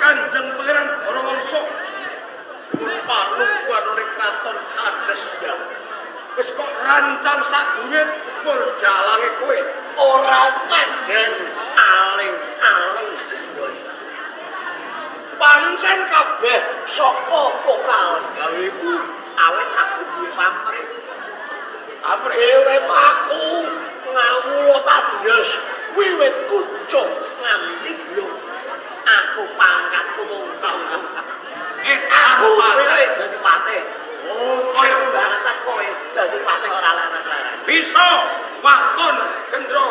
Kanjeng Pangeran Gorawangsa panungguan oleh kraton Adesya. Wis kok rancang sadurunge jebul dalange kowe ora tenden aling-aling. Pancen kabeh saka pokal gaweku awet aku duwe pamrih. Urip aku ngawula tandes wiwit kucuk nganti gluk. Aku pangkatku mung tanggung. Aku pilih dadi patih. Oh, koyo banget kowe dadi patih ora larang-larang. Bisa wakon Gendra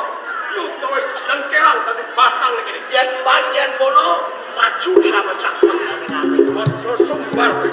Yuda wis jengkelan dadi batang iki. Yen pancen ngono, maju samecak pangane. Aja sumbar kowe.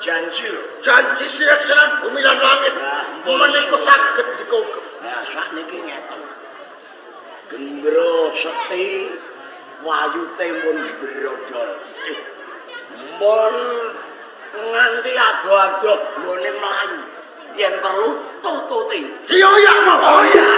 janji sirak-siran bumi lan langit menika saged dikugem. Nah, sakniki ngeten. Gendro Sekti wayute mun brodol. Mun nganti ado-ado nggone mlayu. Yen perlu tututi. Dioyak moya.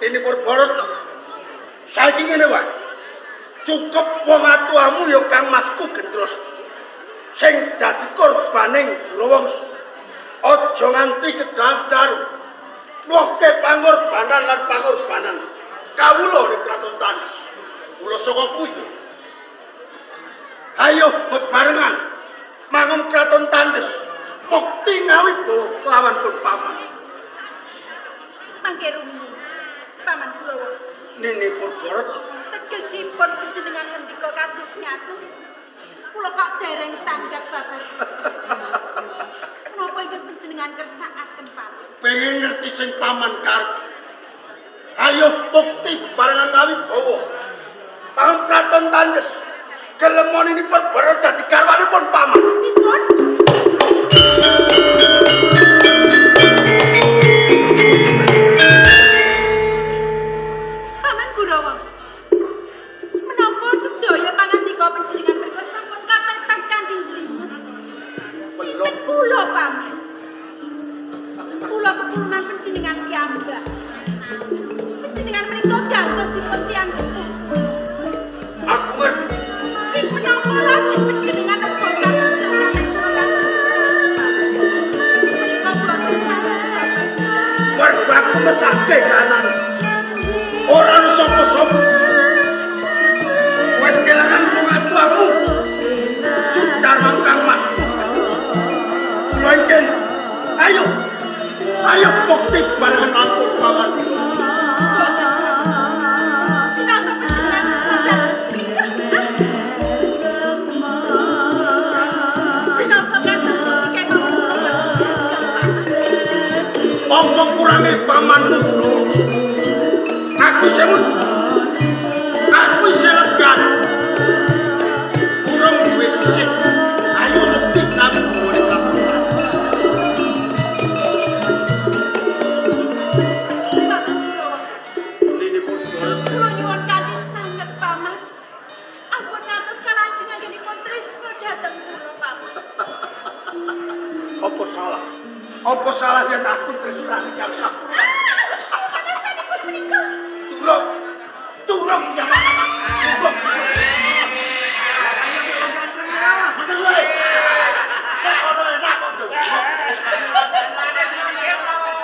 Ini Purbarata. Saiki ngene wae. Cukup wong atuamu ya Kang Masku Gendros. Sing dadi korbaning Gurawangsa. Aja nganti kedalu. Nuwuhke pangorbanan lan pangorbanan kawula ning Kraton Tandus. Kula saka kuwi. Ayo bebarengan mangun Kraton Tandus. Mukti ngawi bawa kelawan pun paman. Mangke rumiyin, Paman Gurawangsa. Nini Purbarata. Tegesipun panjenengan ngendika kados ngaten. Kula kok dereng tanggap babar. Menapa ingkang panjenengan kersakaken, Paman? Pengen ngerti sing paman karep. Ayo bukti barengan ngawi bawa. Paman Kraton Tandus. Kelemon ini Purbarata dadi garwanipun paman. Pripun? Paman Gurawangsa. Menapa sedaya pangandika panjenengan panjenengan piyambak. Panjenengan menika gantosipun tiyang sepuh. Aku ngerti. Ing menapa lajeng panjenengan nembe kados Mergo aku mesake kanan. Ora ono sapa-sapa. Wes kelangan wong atuamu. Sudar mangkang masku. Kula ingin. Ayo. Ayo bukti barengan aku paman. Sinasa panjenengan sadar. Sinasa kados pundi kemawon kula bados. Apa kurange pamanmu dulu? Aku semut. Aku selegan. Urung duwe sisik. Ayo ngerti kami boleh kapan. Ini pun Kula nyuwun kanthi sanget paman. Ampun ngantos kalajeng anggenipun tresna dhateng kula paman. apa salah? Apa salah yen aku tresnani karo kamu? Panasanipun menika. Turung. Turung ya. Turung. Meneng wae. Kok ono enak kok, Dok.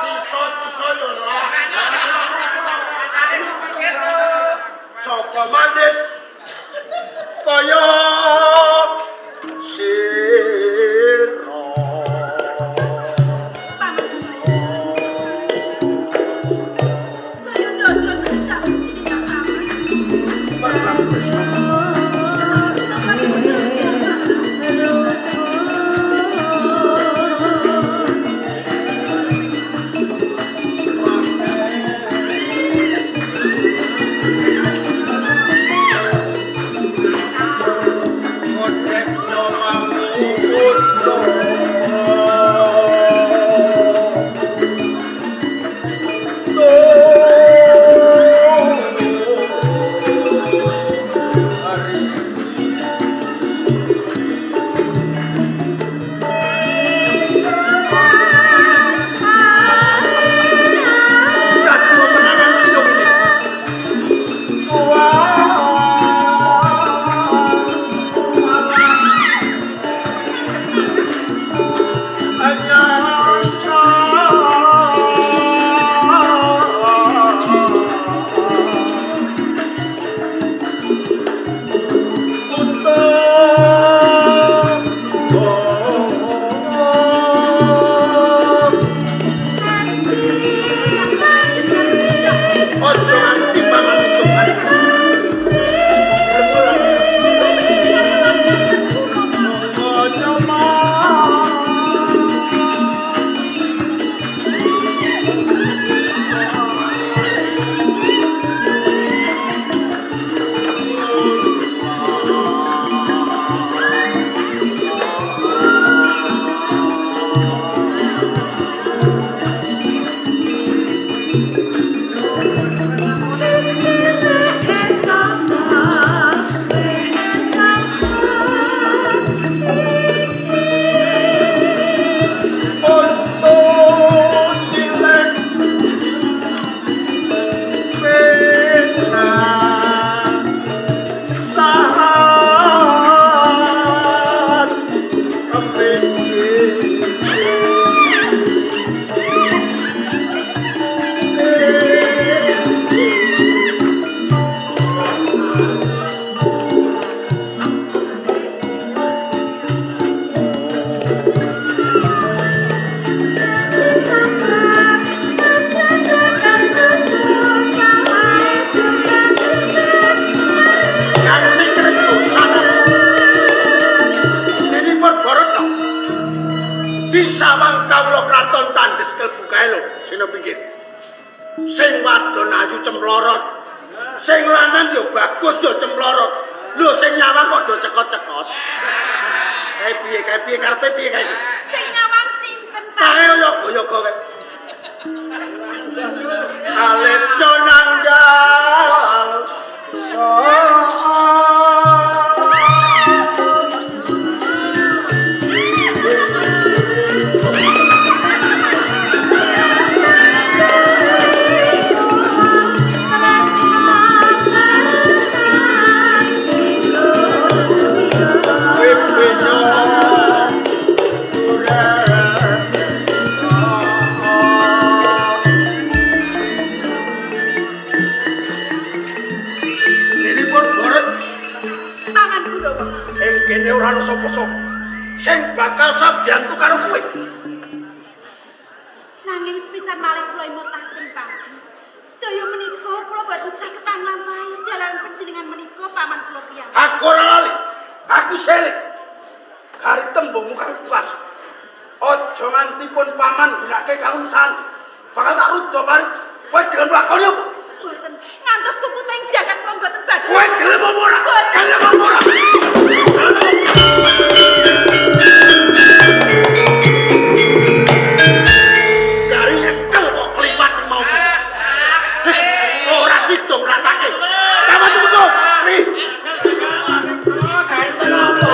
Sisa-sisa yo lah. Sapa manis kaya sira. Saya ndodro tak jenengan paman. Sing wadon ayu cemplorot. Sing lanang yo bagus yo cemplorot. Lho sing nyawang kok do cekot-cekot. Kae piye karepe piye kae? Sing nyawang sinten, Pak? Kae yo goyo-goyo kae. Alis yo nanggal. sapa-sapa sing bakal sabiyantu karo kowe. Nanging sepisan malih kula imutaken Paman. Sedaya menika kula boten saged nglampahi jalan panjenengan menika paman kula piyambak. Aku ora lali. Aku selik. Gari tembungmu kang puas. Aja nganti pun paman gunake kaunsan. Bakal tak rudo mari. Kowe gelem lakoni apa? Boten ngantos kukuting jagat kula boten badhe. Kowe gelem apa ora? Gelem apa ora? Gari nyekel kok kliwat mau. Ora sidong rasake. Kamu tunggu. Ri. Enten apa?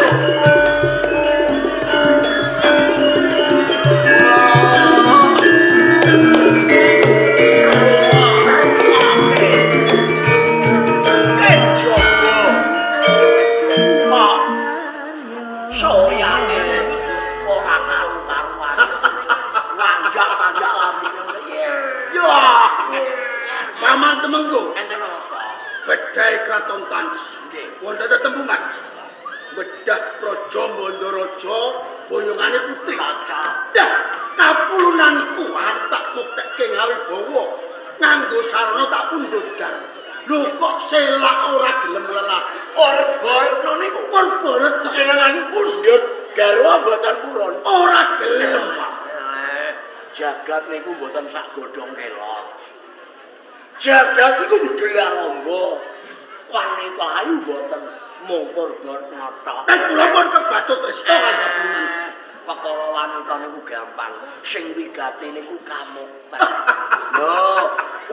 Paman temenggo Enten apa? bedhai kraton Tandus. Nggih. Wonten tetembungan. Bedah Praja Mandaraja boyongane putri. Dah kapulunanku arep tak muktekke ngawibawa nganggo sarana tak pundhut gareng. Lho kok selak ora gelem lelaki. Orborno niku Korbaret jenengan pundhut garwa mboten purun. ora gelem. Jagat niku mboten sak godhong kelon. Jagat niku digelar amba. Wanita ayu mboten mung Purbarna tok. Nek kula pun kebacut tresna karo kapulunan. Perkara wanita niku gampang, sing wigati niku kamukten. Lho,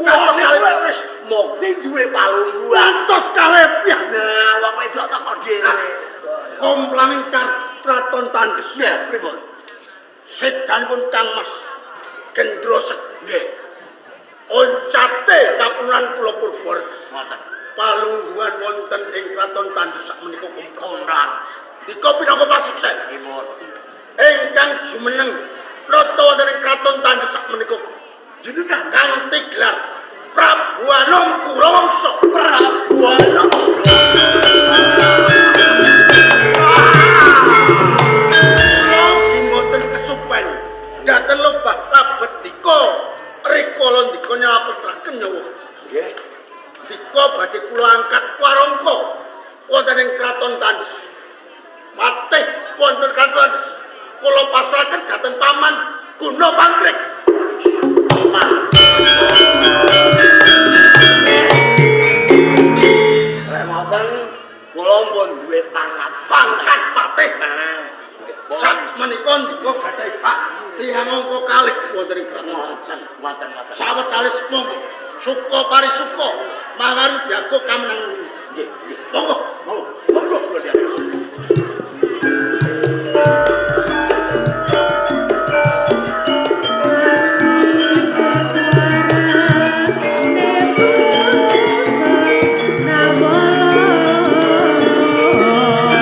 wong niku wis mukti duwe palungguhan. Ngantos kalepiah. Nah, wong wedok teko dhewe. Komplaning kraton Tandus. Ya, pripun? Sedanipun Kang Mas Gendrosek. Nggih, Oncate kapulunan kula Purbareta. ngoten. Palungguhan wonten ing kraton Tandus sakmenika kumrah. Kondrang. Dika pinangka pasuksen. Pripun? Ingkang jumeneng nata wonten ing kraton Tandus sakmenika Jenengan kanthi gelar Prabu Anom Kurawangsa. Prabu Anom. Kula mboten kesupen dhaten lobah labedika rikala ndika nyelametake nyawa. Nggih. Dika badhe kula angkat warangka wonten ing kraton Tandus. Patih wonten kraton Tandus. Kula pasrahaken dhateng paman Guna Pangkrik. Remoten kula pun duwe pangkat Patih. Nggih. Sak menika ndika gadhahi hak tiyang angka kalih wonten ing kraton. Ngoten. Sawetawis monggo suka parisuka mangaring biaku kamenangan. Nggih. Monggo. Mau.